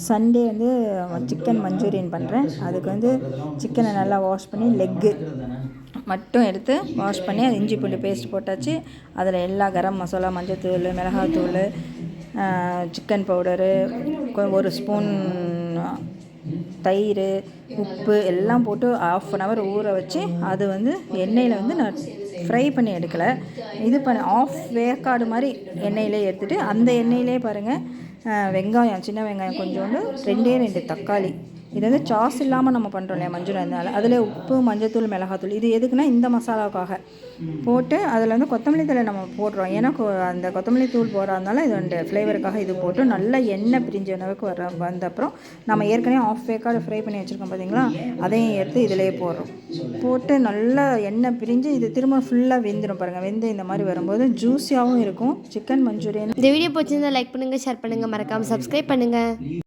Sunday வந்து chicken Manchurian பண்ணுறேன். அதுக்கு வந்து சிக்கனை நல்லா வாஷ் பண்ணி லெக்கு மட்டும் எடுத்து வாஷ் பண்ணி அது இஞ்சி பூண்டு பேஸ்ட் போட்டாச்சு. அதில் எல்லா கரம் மசாலா, மஞ்சள்தூள், மிளகாத்தூள், சிக்கன் பவுடரு, 1 ஸ்பூன் தயிர், உப்பு எல்லாம் போட்டு 1/2 hour ஊற வச்சு அது வந்து எண்ணெயில் வந்து நான் ஃப்ரை பண்ணி எடுக்கலை, இது ஆஃப் வேக்காடு மாதிரி எண்ணெயிலே எடுத்துகிட்டு அந்த எண்ணெயிலே பாருங்கள் வெங்காயம், சின்ன வெங்காயம் கொஞ்சோண்டு, 2 தக்காளி, இது வந்து சாஸ் இல்லாமல் நம்ம பண்ணுறோம் இல்லையா மஞ்சூரியனால, அதில் உப்பு, மஞ்சள்தூள், மிளகாத்தூள், இது எதுக்குன்னா இந்த மசாலாவுக்காக போட்டு அதில் வந்து கொத்தமல்லி தழை நம்ம போடுறோம். ஏன்னா அந்த கொத்தமல்லி தூள் போடுறதுனால இது வந்து ஃப்ளேவருக்காக இது போட்டு நல்லா எண்ணெய் பிரிஞ்ச அளவுக்கு வந்த அப்புறம் நம்ம ஏற்கனவே ஆஃப் வேக்காடு ஃப்ரை பண்ணி வச்சுருக்கோம் பார்த்தீங்களா, அதையும் எடுத்து இதிலே போடுறோம். போட்டு நல்லா எண்ணெய் பிரிஞ்சு இது திரும்ப ஃபுல்லாக வெந்துடும் பாருங்கள். வெந்து இந்த மாதிரி வரும்போது ஜூஸியாகவும் இருக்கும் சிக்கன் மஞ்சூரியன். இந்த வீடியோ பிடிச்சிருந்தா லைக் பண்ணுங்கள், ஷேர் பண்ணுங்கள், மறக்காமல் சப்ஸ்கிரைப் பண்ணுங்கள்.